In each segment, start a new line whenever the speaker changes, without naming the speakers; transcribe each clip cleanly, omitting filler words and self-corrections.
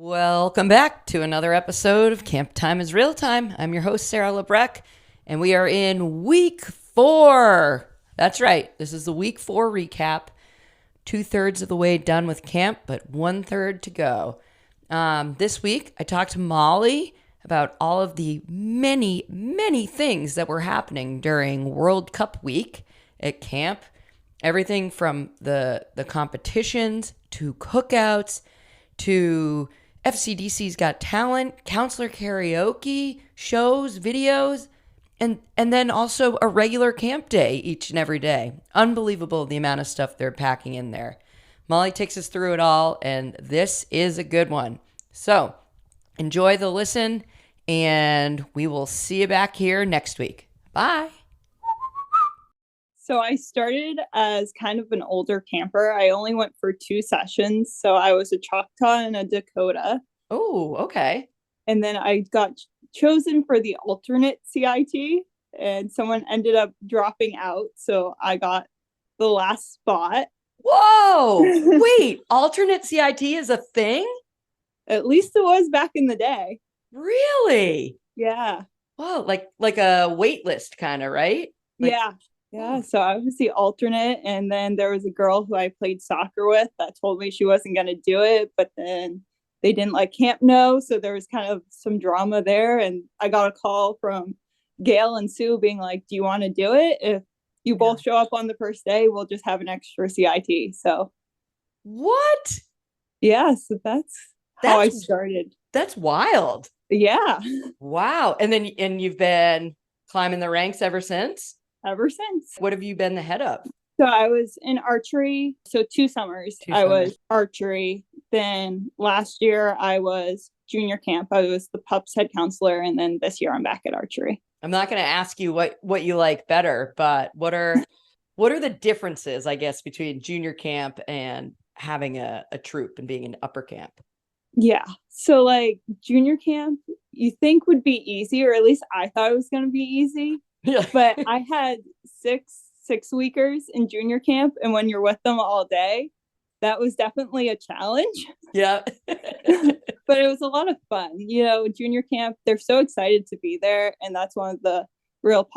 Welcome back to another episode of Camp Time is Real Time. I'm your host, Sarah Lebrecq, and we are in week 4. That's right. This is the week 4 recap. 2/3 of the way done with camp, but 1/3 to go. This week, I talked to Molly about all of the many, many things that were happening during World Cup week at camp. Everything from the competitions to cookouts to FCDC's Got Talent, counselor karaoke, shows, videos, and then also a regular camp day each and every day. Unbelievable the amount of stuff they're packing in there. Molly takes us through it all, and this is a good one. So enjoy the listen, and we will see you back here next week. Bye.
So I started as kind of an older camper. I only went for 2 sessions. So I was a Choctaw and a Dakota.
Oh, okay.
And then I got chosen for the alternate CIT, and someone ended up dropping out. So I got the last spot.
Whoa. Wait, alternate CIT is a thing?
At least it was back in the day.
Really?
Yeah.
Whoa, like a wait list kind of, right?
Yeah. Yeah. So I was the alternate. And then there was a girl who I played soccer with that told me she wasn't going to do it. But then they didn't like Camp No. So there was kind of some drama there. And I got a call from Gail and Sue being like, do you want to do it? If you both show up on the first day, we'll just have an extra CIT. So
what?
Yeah. So that's how I started.
That's wild.
Yeah.
Wow. And you've been climbing the ranks ever since?
Ever since.
What have you been the head of?
So I was in archery. So 2 summers I was archery. Then last year I was junior camp. I was the pups head counselor. And then this year I'm back at archery.
I'm not going to ask you what you like better, but what are the differences, I guess, between junior camp and having a troop and being in upper camp?
Yeah. So like junior camp, you think would be easy, or at least I thought it was going to be easy. Yeah. But I had six weekers in junior camp, and when you're with them all day, that was definitely a challenge.
Yeah.
But it was a lot of fun. You know, junior camp, they're so excited to be there, and that's one of the real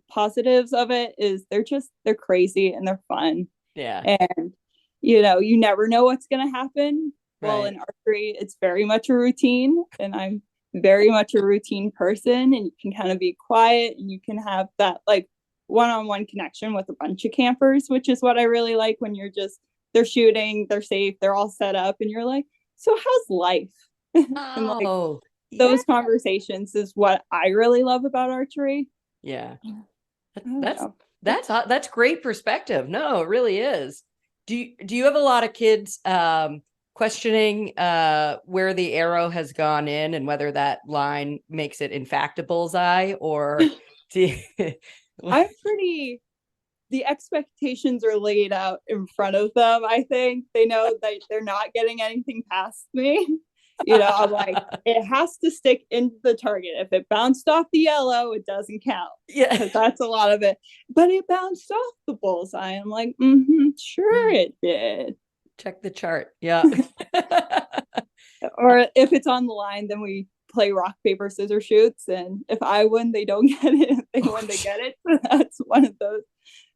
positives of it is they're crazy and they're fun.
Yeah.
And you know, you never know what's going to happen. Right. Well, in archery, it's very much a routine, and I'm very much a routine person, and you can kind of be quiet and you can have that like one-on-one connection with a bunch of campers, which is what I really like when they're shooting, they're safe, they're all set up, and you're like, so how's life? And like, those conversations is what I really love about archery.
Yeah. That's great perspective. No, it really is. Do you have a lot of kids questioning where the arrow has gone in and whether that line makes it in fact a bullseye, or
the expectations are laid out in front of them. I think they know that they're not getting anything past me. You know, I'm like, it has to stick into the target. If it bounced off the yellow, it doesn't count. Yeah, because that's a lot of it. But it bounced off the bullseye. I'm like, sure it did.
Check the chart. Yeah.
Or if it's on the line, then we play rock, paper, scissors, shoots. And if I win, they don't get it. If they win, they get it. So that's one of those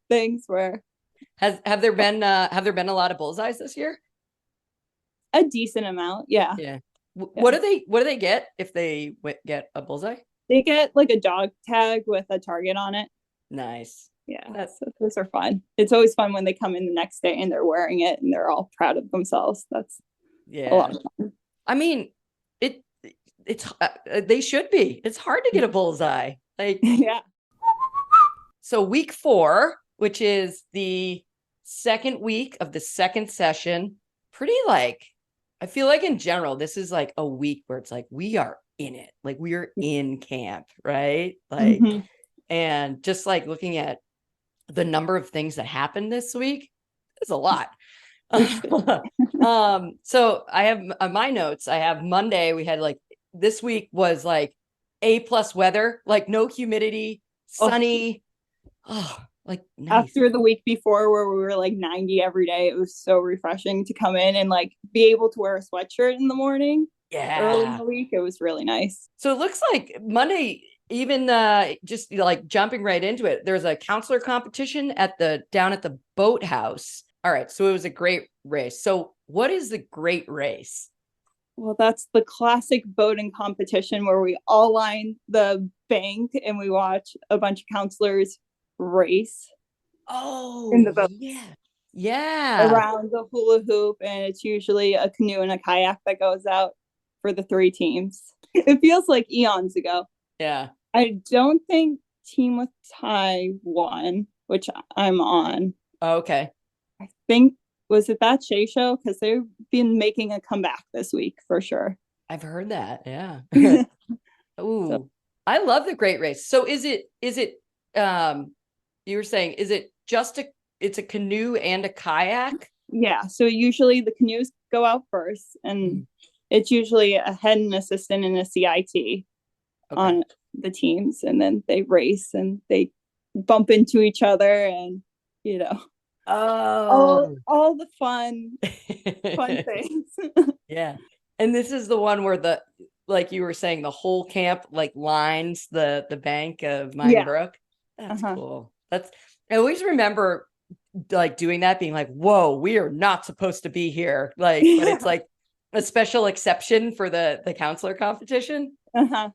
things where
have there been a lot of bullseyes this year?
A decent amount. Yeah.
Yeah. What do they get if they get a bullseye?
They get like a dog tag with a target on it.
Nice.
Yeah, those are fun. It's always fun when they come in the next day and they're wearing it and they're all proud of themselves. That's a lot of fun.
I mean, it's they should be. It's hard to get a bullseye. Like,
yeah.
So week 4, which is the second week of the second session, pretty like, I feel like in general, this is like a week where it's like, we are in it. Like we are in camp, right? Like, and just like looking at the number of things that happened this week is a lot. So I have my notes. I have Monday. We had like, this week was like A+ weather, like no humidity, sunny. Oh, Like, nice.
After the week before where we were like 90 every day, it was so refreshing to come in and like be able to wear a sweatshirt in the morning. Early in the week. It was really nice.
So it looks like Monday, even just like jumping right into it, there's a counselor competition down at the boathouse. All right. So it was a great race. So what is the great race?
Well, that's the classic boating competition where we all line the bank and we watch a bunch of counselors race.
Oh,
in the boat.
Yeah.
Around the hula hoop. And it's usually a canoe and a kayak that goes out for the 3 teams. It feels like eons ago.
Yeah.
I don't think Team with Ty won, which I'm on.
Okay.
I think, was it that Shay show? Because they've been making a comeback this week for sure.
I've heard that. Yeah. Ooh, so, I love the great race. So is it, you were saying, is it just it's a canoe and a kayak?
Yeah. So usually the canoes go out first and it's usually a head and assistant and a CIT on the teams. And then they race and they bump into each other and, you know, all the fun things.
Yeah. And this is the one where like you were saying, the whole camp like lines the bank of Miami Brook. That's cool. I always remember like doing that, being like, whoa, we are not supposed to be here. Like, but it's like a special exception for the counselor competition. Kind of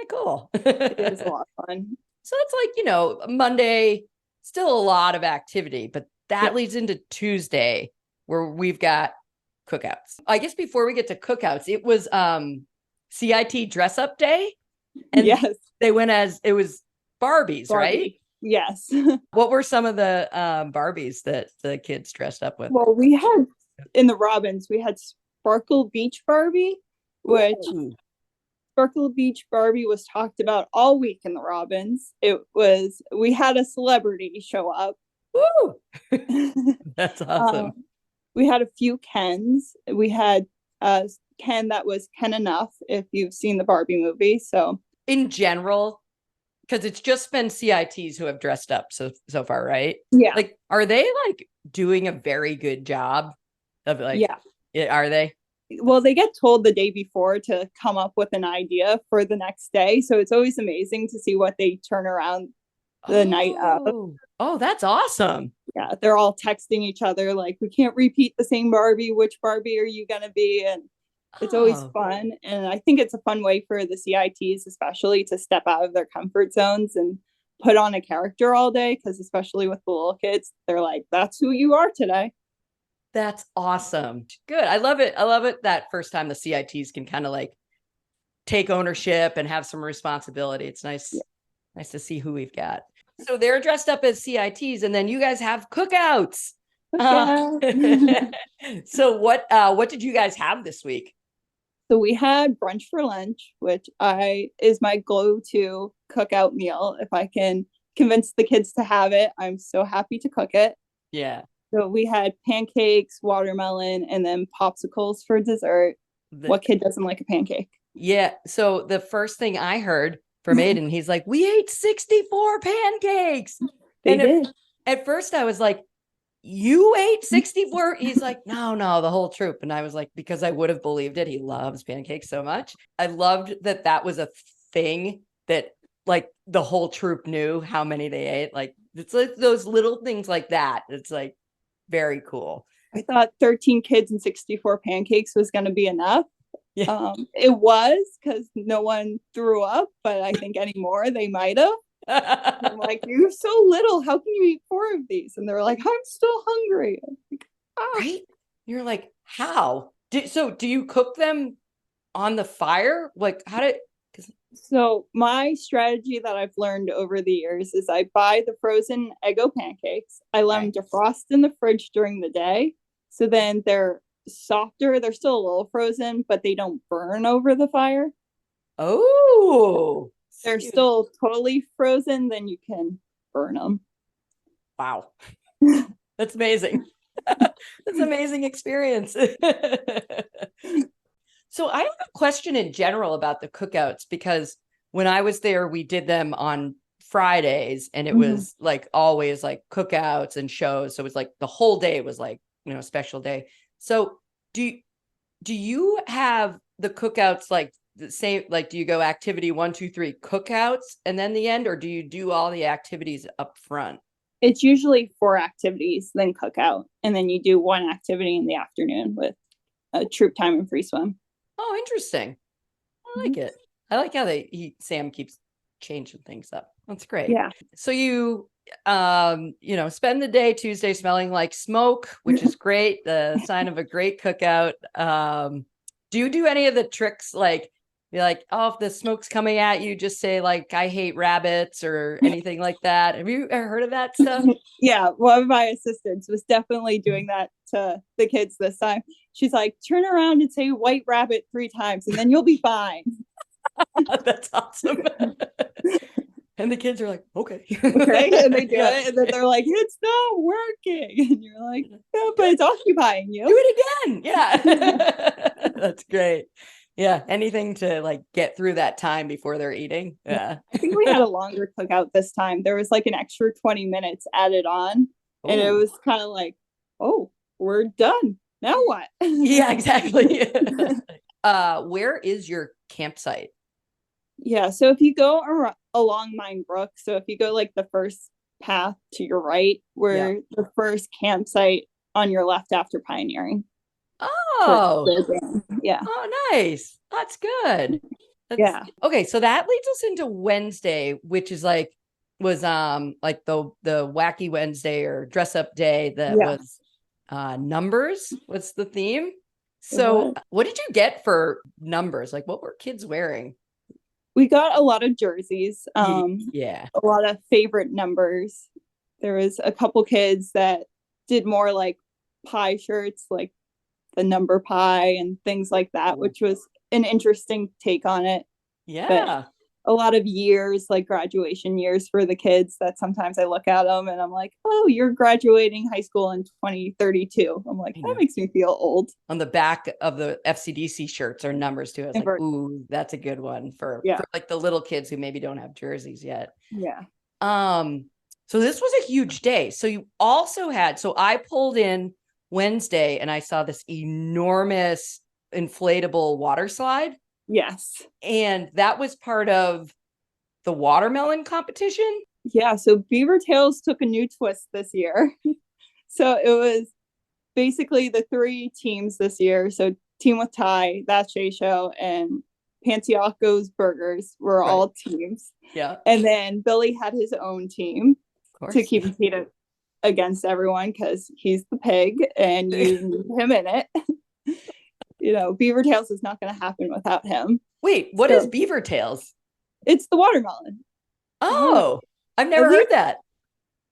cool.
It is a lot of fun.
So it's like, Monday, still a lot of activity, but that leads into Tuesday where we've got cookouts. I guess before we get to cookouts, it was CIT dress up day. And they went it was Barbies, right?
Yes.
What were some of the Barbies that the kids dressed up with?
Well, we had in the Robins, we had Sparkle Beach Barbie, which Sparkle Beach Barbie was talked about all week in the Robins. We had a celebrity show up.
Woo! That's awesome.
We had a few Kens. We had Ken that was Ken Enough, if you've seen the Barbie movie. So
in general, because it's just been CITs who have dressed up so far, right?
Yeah.
Like, are they like doing a very good job of like? Yeah. Are they?
Well, they get told the day before to come up with an idea for the next day, so it's always amazing to see what they turn around the night of.
Oh, that's awesome.
Yeah, they're all texting each other like, we can't repeat the same Barbie. Which Barbie are you gonna be? And it's always fun. And I think it's a fun way for the CITs, especially, to step out of their comfort zones and put on a character all day. Because especially with the little kids, they're like, that's who you are today.
That's awesome. Good. I love it. I love it that first time the CITs can kind of like take ownership and have some responsibility. It's nice. Yeah. Nice to see who we've got. So they're dressed up as CITs, and then you guys have cookouts. So what did you guys have this week?
So we had brunch for lunch, which is my go-to cookout meal. If I can convince the kids to have it, I'm so happy to cook it.
Yeah.
So we had pancakes, watermelon, and then popsicles for dessert. What kid doesn't like a pancake?
Yeah. So the first thing I heard from Aiden, he's like, we ate 64 pancakes.
They did.
At first I was like, you ate 64? He's like, no, the whole troop. And I was like, because I would have believed it. He loves pancakes so much. I loved that was a thing that like the whole troop knew how many they ate. Like, it's like those little things like that. It's like very cool.
I thought 13 kids and 64 pancakes was going to be enough. Yeah. It was, because no one threw up, but I think anymore they might have. I'm like, you're so little. How can you eat 4 of these? And they're like, I'm still hungry. I'm like,
right? You're like, how? Do you cook them on the fire? Like,
So my strategy that I've learned over the years is I buy the frozen Eggo pancakes. I let them defrost in the fridge during the day. So then they're softer. They're still a little frozen, but they don't burn over the fire.
Oh,
they're still totally frozen. Then you can burn them.
Wow. That's amazing. That's an amazing experience. So I have a question in general about the cookouts, because when I was there, we did them on Fridays, and it was like always like cookouts and shows. So it was like the whole day was like, you know, a special day. So do you have the cookouts like the same, like do you go activity 1, 2, 3 cookouts and then the end, or do you do all the activities up front?
It's usually 4 activities, then cookout, and then you do 1 activity in the afternoon with a troop time and free swim.
Oh, interesting. I like it. I like how Sam keeps changing things up. That's great.
Yeah.
So you you know, spend the day Tuesday smelling like smoke, which is great. The sign of a great cookout. Do you do any of the tricks like you're like, oh, if the smoke's coming at you, just say like, I hate rabbits or anything like that? Have you ever heard of that stuff?
Yeah, one of my assistants was definitely doing that to the kids this time. She's like, turn around and say white rabbit 3 times and then you'll be fine.
That's awesome. And the kids are like, okay.
Okay. And they do it. And then they're like, it's not working. And you're like, yeah, but it's occupying you.
Do it again. Yeah. That's great. Yeah. Anything to like get through that time before they're eating. Yeah.
I think we had a longer cookout this time. There was like an extra 20 minutes added on. And it was kind of like, oh, we're done. Now what?
Yeah, exactly. Where is your campsite?
Yeah, so if you go along Mine Brook, so if you go like the first path to your right, we're the first campsite on your left after pioneering.
Oh,
yeah.
Oh, nice. That's good.
Yeah.
Okay, so that leads us into Wednesday, which is like was like the wacky Wednesday or dress up day that was numbers. What's the theme? So what did you get for numbers? Like what were kids wearing?
We got a lot of jerseys.
Yeah.
A lot of favorite numbers. There was a couple kids that did more like pie shirts, like the number pie and things like that, which was an interesting take on it.
Yeah.
But a lot of years, like graduation years for the kids, that sometimes I look at them and I'm like, oh, you're graduating high school in 2032. I'm like, that makes me feel old.
On the back of the FCDC shirts are numbers too. I was like, ooh, that's a good one for like the little kids who maybe don't have jerseys yet.
Yeah.
So this was a huge day. So you also had, so I pulled in Wednesday and I saw this enormous inflatable water slide.
Yes.
And that was part of the watermelon competition.
Yeah. So Beaver Tails took a new twist this year. So it was basically the 3 teams this year. So Team with Ty, That's Shay Show, and Pantiaco's Burgers were all teams.
Yeah.
And then Billy had his own team to keep competing against everyone because he's the pig and you need him in it. You know, Beaver Tails is not going to happen without him.
Wait, what is Beaver Tails?
It's the watermelon.
Oh, I've never heard that.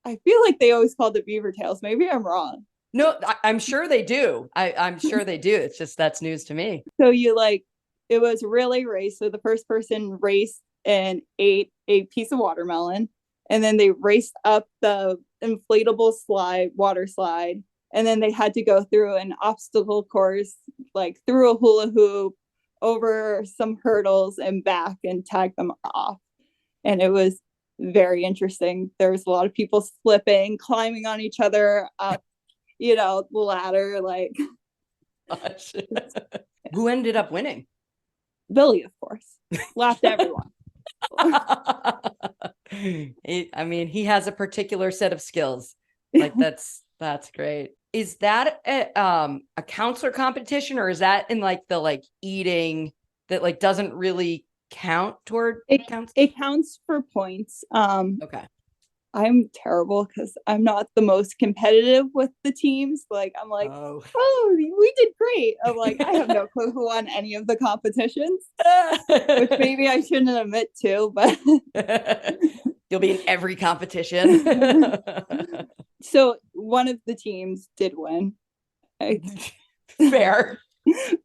I feel like they always called it Beaver Tails. Maybe I'm wrong.
No, I'm sure they do. I'm sure they do. It's just that's news to me.
So it was a relay race. So the first person raced and ate a piece of watermelon. And then they raced up the inflatable water slide. And then they had to go through an obstacle course, like through a hula hoop, over some hurdles and back and tag them off. And it was very interesting. There was a lot of people slipping, climbing on each other up, the ladder. Like,
who ended up winning?
Billy, of course. Laughed at everyone.
I mean, he has a particular set of skills. Like that's great. Is that a counselor competition, or is that in like the like eating that like doesn't really count toward
it counts for points.
Okay.
I'm terrible because I'm not the most competitive with the teams. Like I'm like, oh, we did great. I'm like, I have no clue who won any of the competitions, which maybe I shouldn't admit to, but
you'll be in every competition.
So one of the teams did win.
Fair.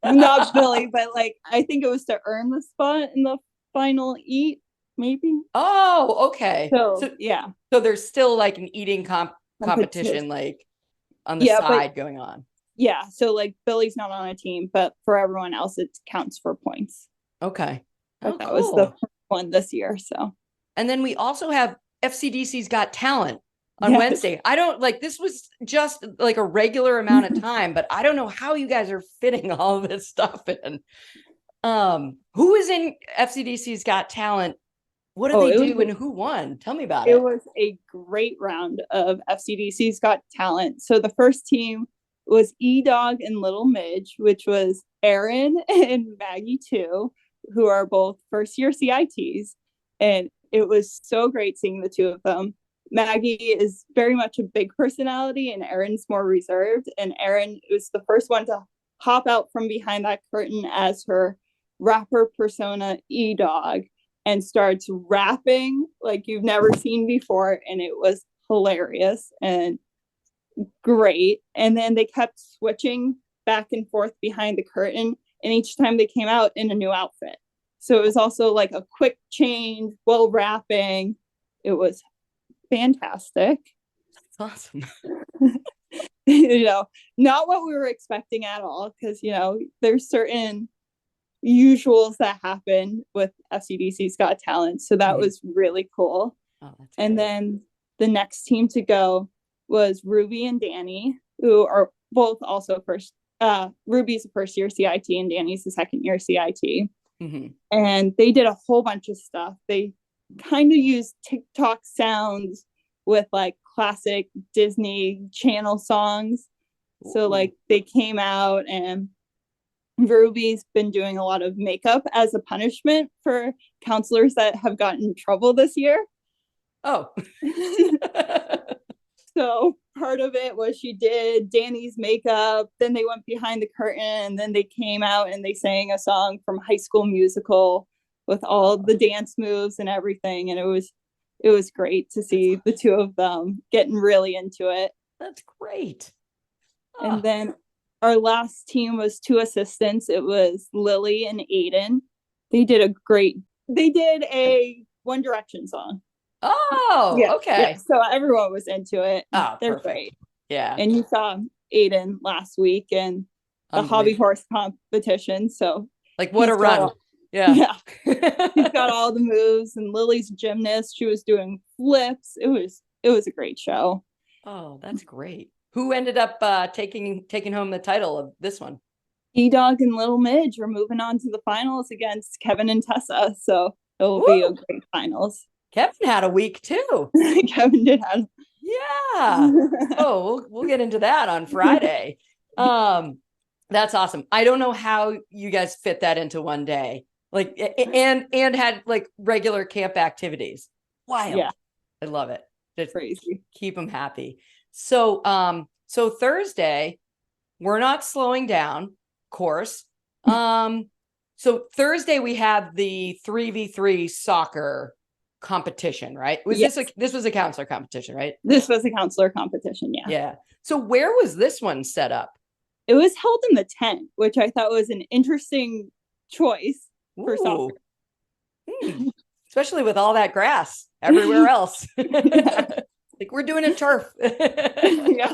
Not Billy, but like I think it was to earn the spot in the final eat, maybe.
Oh, okay.
So yeah.
So there's still like an eating competition like on the side going on.
Yeah. So like Billy's not on a team, but for everyone else it counts for points.
Okay.
That was the first one this year. So
and then we also have FCDC's Got Talent on
Yes.
Wednesday. I don't like, this was just like a regular amount of time, but I don't know how you guys are fitting all of this stuff in. Who is in FCDC's Got Talent? What did they do and who won? Tell me about it.
It was a great round of FCDC's Got Talent. So the first team was E-Dog and Little Midge, which was Aaron and Maggie too, who are both first year CITs. And it was so great seeing the two of them. Maggie is very much a big personality and Aaron's more reserved. And Aaron was the first one to hop out from behind that curtain as her rapper persona E-Dog and starts rapping like you've never seen before. And it was hilarious and great. And then they kept switching back and forth behind the curtain. And each time they came out in a new outfit. So it was also like a quick change while rapping. It was fantastic.
That's awesome.
Not what we were expecting at all. Because, there's certain usuals that happen with FCDC's Got Talent. So that was really cool.
Oh,
and then the next team to go was Ruby and Danny, who are both also Ruby's a first year CIT and Danny's a second year CIT. And they did a whole bunch of stuff. They kind of used TikTok sounds with like classic Disney Channel songs. Ooh. So like they came out and Ruby's been doing a lot of makeup as a punishment for counselors that have gotten in trouble this year.
Oh.
So part of it was she did Danny's makeup, then they went behind the curtain, and then they came out and they sang a song from High School Musical with all the dance moves and everything. And it was great to see the two of them getting really into it.
That's great.
Oh. And then our last team was two assistants. It was Lily and Aiden. They did a One Direction song.
Oh, yeah, okay.
Yeah. So everyone was into it.
Oh,
they're
perfect.
Great.
Yeah.
And you saw Aiden last week in the hobby horse competition. So
like what a run. Yeah.
He's got all the moves, and Lily's a gymnast. She was doing flips. It was a great show.
Oh, that's great. Who ended up taking home the title of this one?
E-Dog and Little Midge are moving on to the finals against Kevin and Tessa. So it will be a great finals.
Kevin had a week too.
Kevin did have.
Yeah. Oh, we'll get into that on Friday. That's awesome. I don't know how you guys fit that into one day. Like, and had like regular camp activities. Wild. Yeah. I love it. Just
crazy.
Keep them happy. So, so Thursday, we're not slowing down, of course. So Thursday we have the 3v3 soccer competition, right? This was a counselor competition, right?
This was a counselor competition, yeah.
Yeah. So where was this one set up?
It was held in the tent, which I thought was an interesting choice for soccer.
Especially with all that grass everywhere else. Like we're doing a turf.
Yeah.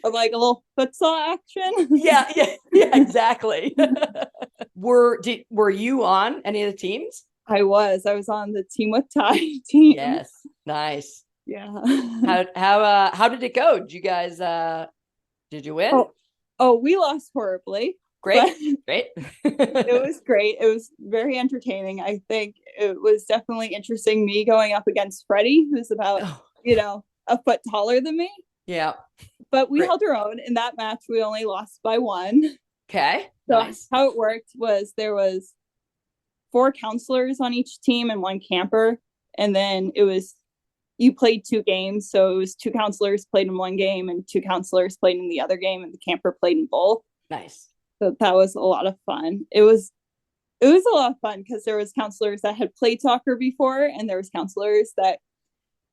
Like a little futsal action.
Yeah, exactly. Were you on any of the teams?
I was on the team with Ty team.
Yes. Nice.
Yeah.
How did it go? Did you guys did you win?
Oh, we lost horribly.
Great. Great.
It was great. It was very entertaining. I think it was definitely interesting me going up against Freddie, who's about, a foot taller than me.
Yeah.
But we held our own. In that match, we only lost by 1.
Okay.
So
nice.
How it worked was there was 4 counselors on each team and 1 camper. And then you played 2 games. So it was 2 counselors played in 1 game and 2 counselors played in the other game, and the camper played in both.
Nice.
So that was a lot of fun. It was a lot of fun because there was counselors that had played soccer before, and there was counselors that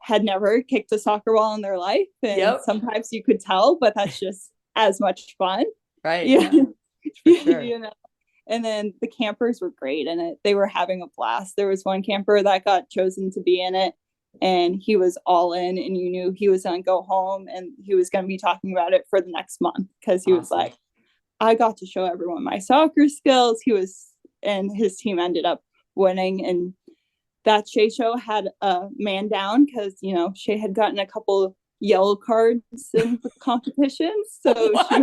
had never kicked a soccer ball in their life. And sometimes you could tell, but that's just as much fun.
Right.
Yeah.
Sure.
And then the campers were great in it. They were having a blast. There was one camper that got chosen to be in it, and he was all in, and you knew he was going to go home and he was going to be talking about it for the next month because he was like, I got to show everyone my soccer skills. And his team ended up winning, and that Shay show had a man down because, Shay had gotten a couple yellow cards in the competition. So she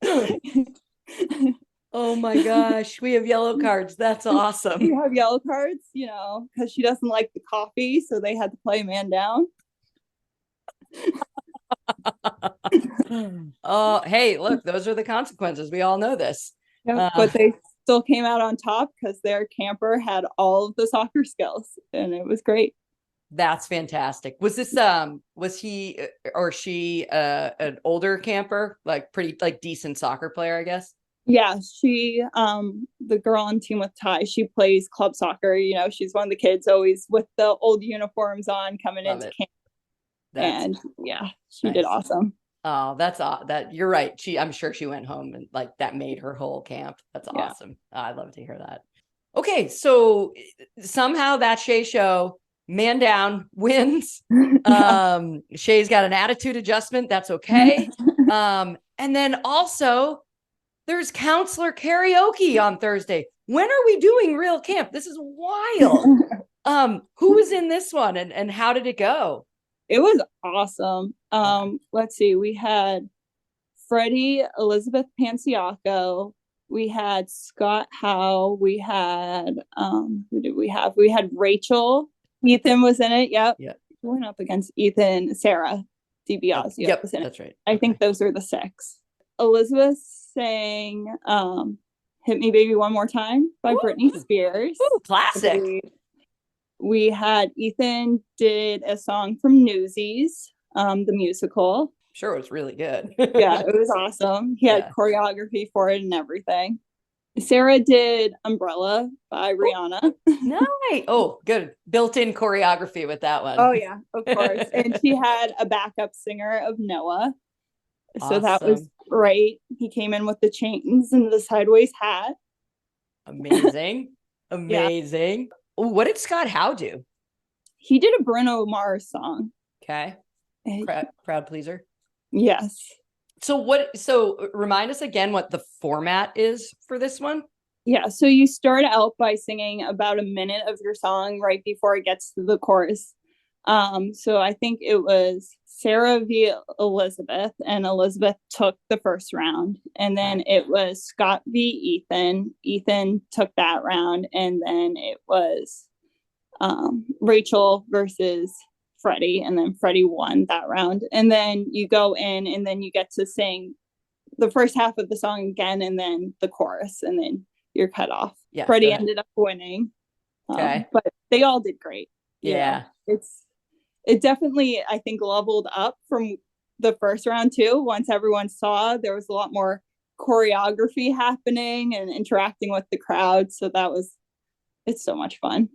was.
Oh my gosh, we have yellow cards. That's awesome.
We have yellow cards, because she doesn't like the coffee. So they had to play man down.
Oh, hey, look, those are the consequences. We all know this.
But they still came out on top because their camper had all of the soccer skills, and it was great.
That's fantastic. Was he or she an older camper, like pretty like decent soccer player, I guess?
Yeah, she the girl on team with Ty, she plays club soccer. She's one of the kids always with the old uniforms on coming
Love
into
it.
camp. And yeah, she
nice.
did awesome.
Oh, that you're right. I'm sure she went home and like that made her whole camp. That's awesome. I love to hear that. Okay, so somehow that Shay show, man down, wins. Shay's got an attitude adjustment. That's okay. And then also there's counselor karaoke on Thursday. When are we doing real camp? This is wild. Who was in this one and how did it go?
It was awesome. Let's see. We had Freddie, Elizabeth Panciaco. We had Scott Howe. We had who did we have? We had Rachel. Ethan was in it. Yep. Going up against Ethan, Sarah DiBiasio.
Yep,
was in it.
That's right.
I think those are the 6. Elizabeth sang "Hit Me Baby One More Time" by Britney Spears.
Ooh, classic.
We had Ethan did a song from Newsies, the musical.
Sure, it was really good.
Yeah, it was awesome. He had choreography for it and everything. Sarah did "Umbrella" by Rihanna.
Nice. Oh, good. Built-in choreography with that one.
Oh yeah, of course. And she had a backup singer of Noah. So that was great. He came in with the chains and the sideways hat.
Amazing. Amazing. Yeah. Ooh, what did Scott Howe do?
He did a Bruno Mars song.
Okay. Crowd pleaser.
Yes.
So remind us again what the format is for this one.
Yeah. So you start out by singing about a minute of your song right before it gets to the chorus. So I think it was Sarah v. Elizabeth, and Elizabeth took the first round, and then it was Scott v. Ethan. Ethan took that round, and then it was Rachel versus Freddie, and then Freddie won that round. And then you go in, and then you get to sing the first half of the song again, and then the chorus, and then you're cut off. Yeah, Freddie ended up winning. Okay, but they all did great.
Yeah,
it definitely, I think, leveled up from the first round too. Once everyone saw, there was a lot more choreography happening and interacting with the crowd. So it's so much fun.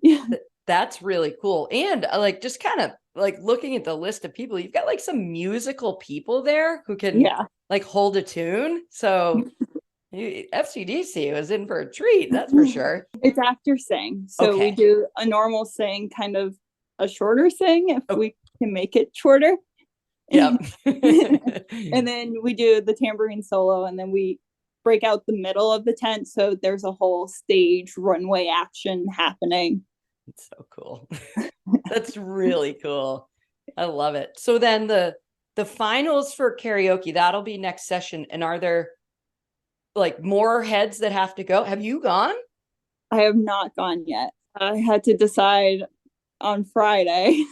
That's really cool. And like, just kind of like looking at the list of people, you've got like some musical people there who can like hold a tune. So FCDC was in for a treat. That's for sure.
It's after sing. So we do a normal sing, kind of a shorter sing if we can make it shorter.
Yeah.
And then we do the tambourine solo, and then we break out the middle of the tent. So there's a whole stage runway action happening.
It's so cool. That's really cool. I love it. So then the finals for karaoke, that'll be next session. And are there like more heads that have to go? Have you gone?
I have not gone yet. I had to decide on Friday.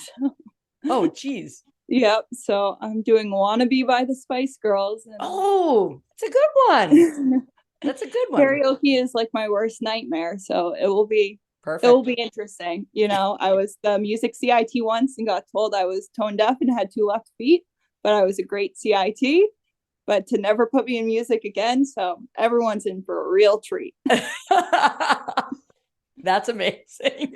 Oh, geez.
Yep. So I'm doing "Wannabe" by the Spice Girls.
Oh, it's a good one. That's a good one.
Karaoke is like my worst nightmare. So it will be perfect. It will be interesting. I was the music CIT once and got told I was tone deaf and had 2 left feet, but I was a great CIT. But to never put me in music again. So everyone's in for a real treat.
That's amazing.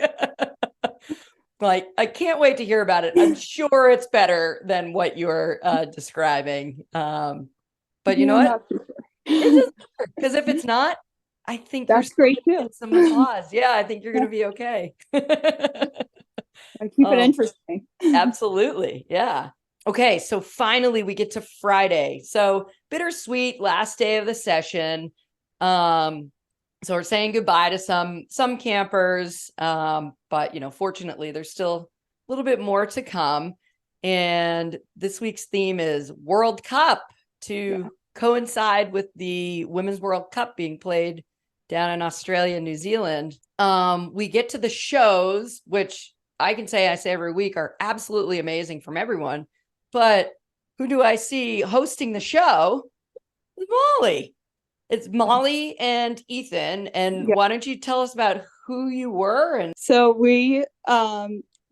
Like, I can't wait to hear about it. I'm sure it's better than what you're describing. But you know what? Because if it's not, I think
that's great too.
Some applause. Yeah, I think you're going to be okay.
I keep it interesting.
Absolutely. Yeah. Okay. So finally we get to Friday. So bittersweet last day of the session. So we're saying goodbye to some campers, but fortunately, there's still a little bit more to come. And this week's theme is World Cup to coincide with the Women's World Cup being played down in Australia and New Zealand. We get to the shows, which I say every week are absolutely amazing from everyone. But who do I see hosting the show? Molly. It's Molly and Ethan. And why don't you tell us about who you were? And
so we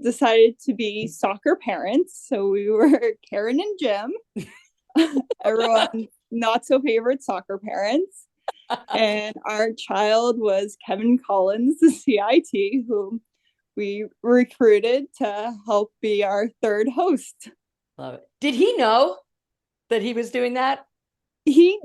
decided to be soccer parents. So we were Karen and Jim, everyone's not so favorite soccer parents. And our child was Kevin Collins, the CIT, who we recruited to help be our third host.
Love it. Did he know that he was doing that?
He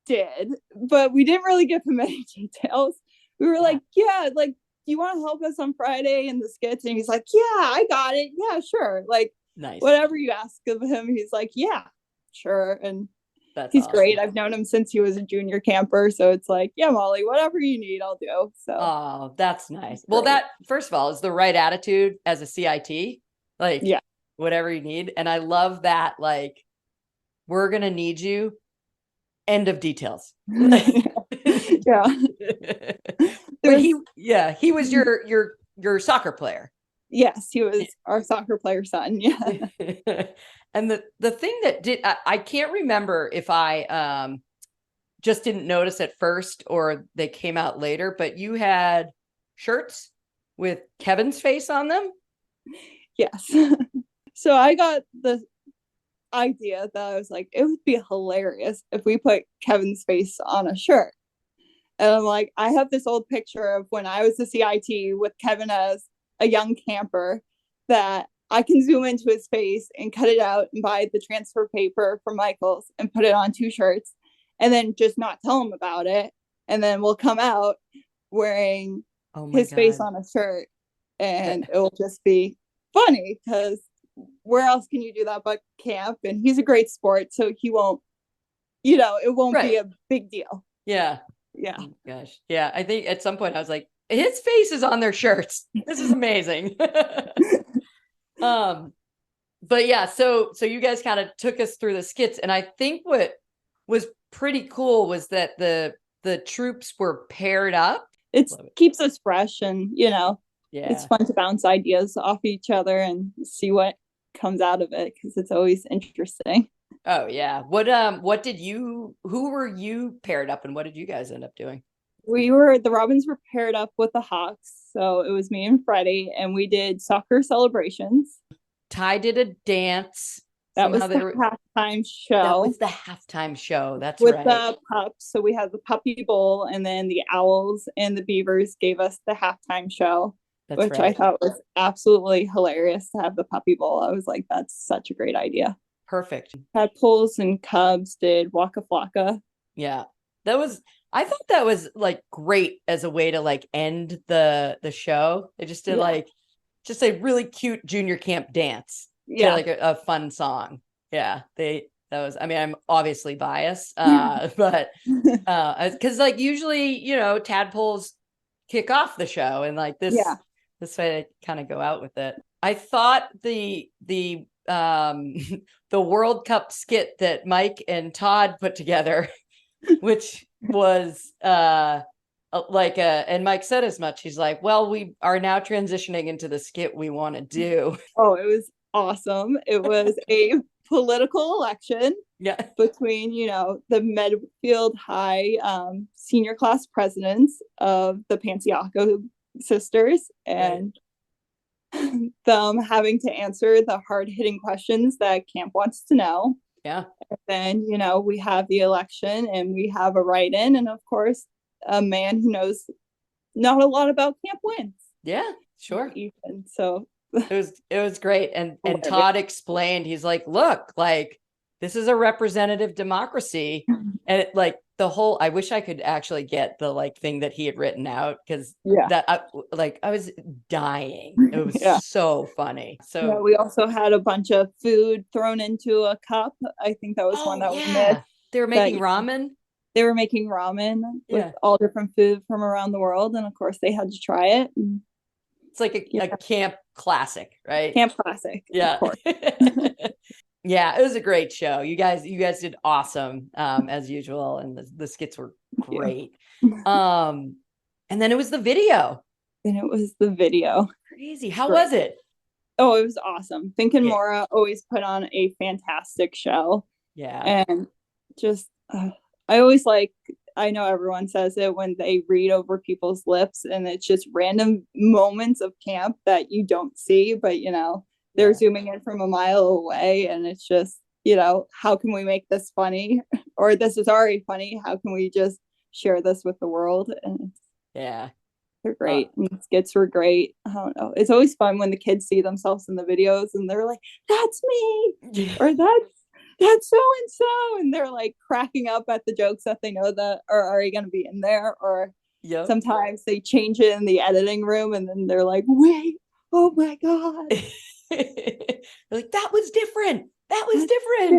did, but we didn't really give him any details. We were like, yeah, like, do you want to help us on Friday in the skits? And he's like, yeah, I got it. Yeah, sure. Like, nice. Whatever you ask of him, he's like, yeah, sure. And he's awesome. Great. I've known him since he was a junior camper. So it's like, yeah, Molly, whatever you need, I'll do. So,
oh, that's nice. Well, that, first of all, is the right attitude as a CIT. Like, yeah, whatever you need. And I love that, like, we're going to need you. End of details.
Yeah.
But he was your soccer player.
Yes, he was our soccer player son. Yeah.
And the thing that I can't remember if I just didn't notice at first or they came out later, but you had shirts with Kevin's face on them.
Yes. So I got the idea that I was like, it would be hilarious if we put Kevin's face on a shirt. And I'm like, I have this old picture of when I was the CIT with Kevin as a young camper that I can zoom into his face and cut it out and buy the transfer paper from Michael's and put it on 2 shirts and then just not tell him about it. And then we'll come out wearing his face on a shirt and it will just be funny because where else can you do that but camp? And he's a great sport, so he won't, it won't be a big deal.
Yeah.
Yeah.
Oh, gosh. Yeah. I think at some point I was like, his face is on their shirts. This is amazing. But yeah, so you guys kind of took us through the skits. And I think what was pretty cool was that the troops were paired up.
It keeps us fresh and, it's fun to bounce ideas off each other and see what comes out of it because it's always interesting.
Oh yeah. Who were you paired up and what did you guys end up doing?
The Robins were paired up with the Hawks. So it was me and Freddie and we did soccer celebrations.
Ty did a dance.
That was the halftime show.
That was the halftime show. That's
with
right.
With the pups. So we had the Puppy Bowl and then the Owls and the Beavers gave us the halftime show. That's which right. I thought was absolutely hilarious to have the Puppy Bowl. I was like, that's such a great idea.
Perfect.
Tadpoles and Cubs did Waka Flocka.
Yeah. I thought that was like great as a way to like end the show. They just did like just a really cute junior camp dance. Yeah. Like a fun song. Yeah. I'm obviously biased, but because like usually, tadpoles kick off the show and like this way I kind of go out with it. I thought the World Cup skit that Mike and Todd put together, which was and Mike said as much. He's like, well, we are now transitioning into the skit we want to do.
Oh, it was awesome. It was a political election between, the Medfield High senior class presidents of the Panciaco sisters and them having to answer the hard-hitting questions that camp wants to know.
Yeah.
And then, we have the election and we have a write-in and of course a man who knows not a lot about camp wins.
Yeah, sure.
Ethan. So
it was great. And Todd explained, he's like, look, like this is a representative democracy. And it, like the whole, I wish I could actually get the like thing that he had written out because I was dying. It was so funny. So
we also had a bunch of food thrown into a cup. I think that was one that we missed.
They were making ramen.
they were making ramen with all different food from around the world, and of course they had to try it. And,
it's like a camp classic, right?
Camp classic.
Yeah.
Of course.
Yeah, it was a great show. You guys did awesome, as usual, and the skits were great. And then it was the video.
And it was the video.
Crazy. How was it?
Oh, it was awesome. Fink and Maura always put on a fantastic show.
Yeah.
And just, I always like, I know everyone says it when they read over people's lips, and it's just random moments of camp that you don't see, but they're zooming in from a mile away, and it's just, how can we make this funny? Or this is already funny. How can we just share this with the world? And they're great. And the skits were great. I don't know. It's always fun when the kids see themselves in the videos and they're like, that's me, or that's so and so, and they're like cracking up at the jokes that they know that are already going to be in there. Or sometimes they change it in the editing room, and then they're like, wait, oh my god.
Like, that was different.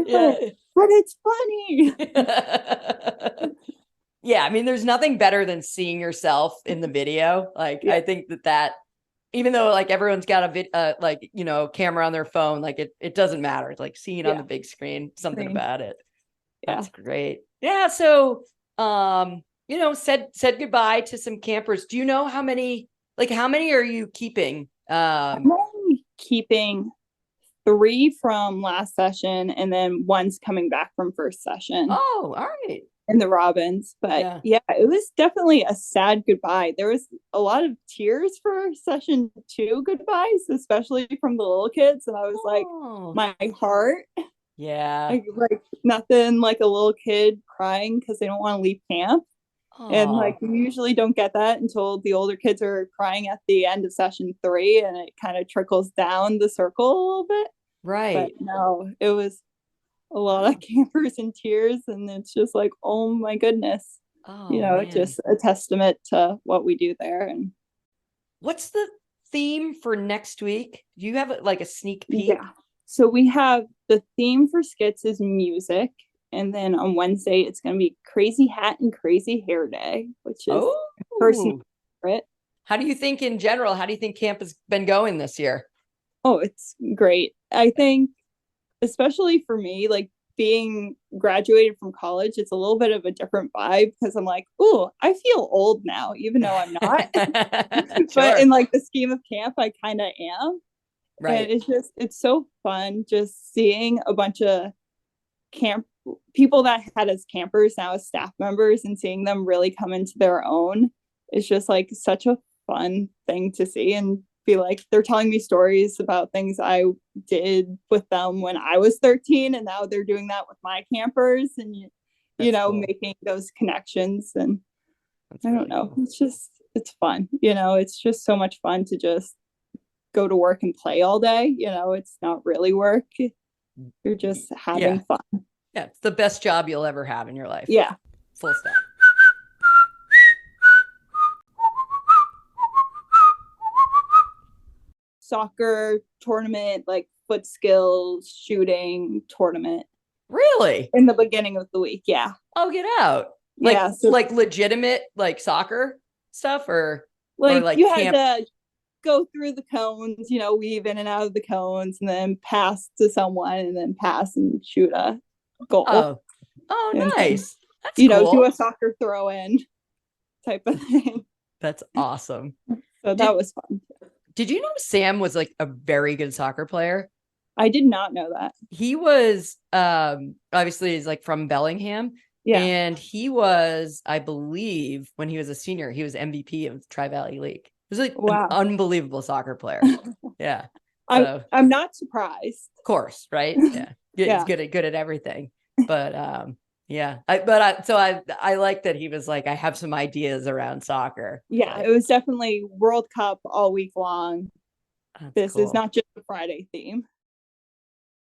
Yeah.
But it's funny.
Yeah, I mean, there's nothing better than seeing yourself in the video. Like, I think that even though like everyone's got a camera on their phone, like it doesn't matter. It's like seeing it on the big screen, something about it. That's great. Yeah. So, said goodbye to some campers. Do you know how many are you keeping?
I'm only keeping 3 from last session, and then one's coming back from first session.
Oh, all right.
In the Robins. But it was definitely a sad goodbye. There was a lot of tears for session 2 goodbyes, especially from the little kids. And I was like, my heart.
Yeah.
Like nothing like a little kid crying because they don't want to leave camp. And like we usually don't get that until the older kids are crying at the end of session 3, and it kind of trickles down the circle a little bit.
Right.
But no, it was a lot of campers in tears, and it's just like, oh my goodness. It's just a testament to what we do there. And
what's the theme for next week? Do you have like a sneak peek?
Yeah. So we have the theme for skits is music. And then on Wednesday, it's going to be Crazy Hat and Crazy Hair Day, which is personal favorite.
How do you think in general, how do you think camp has been going this year?
Oh, it's great. I think, especially for me, like being graduated from college, it's a little bit of a different vibe because I'm like, oh, I feel old now, even though I'm not. But in like the scheme of camp, I kind of am. Right. And it's so fun just seeing a bunch of camp people that had as campers now as staff members, and seeing them really come into their own. It's just like such a fun thing to see, and be like, they're telling me stories about things I did with them when I was 13, and now they're doing that with my campers, and cool. Making those connections. And I don't know, cool. It's fun. It's just so much fun to just go to work and play all day. It's not really work. You're just having fun.
Yeah, it's the best job you'll ever have in your life.
Yeah.
Full stop.
Soccer tournament, like foot skills, shooting tournament.
Really?
In the beginning of the week, yeah.
Oh, get out. Like legitimate like soccer stuff, or like
you had to go through the cones, weave in and out of the cones, and then pass to someone, and then pass and shoot a goal.
Oh, nice. That's
cool. Do a soccer throw in type of thing.
That's awesome.
So that was fun.
Did you know Sam was like a very good soccer player?
I did not know that.
He was obviously he's like from Bellingham. Yeah. And he was, I believe, when he was a senior, he was MVP of Tri-Valley League. He was like an unbelievable soccer player. Yeah. So,
I'm not surprised.
Of course, right? Yeah. He's good at everything. But I like that he was like, I have some ideas around soccer.
Yeah, it was definitely World Cup all week long. This is not just a Friday theme.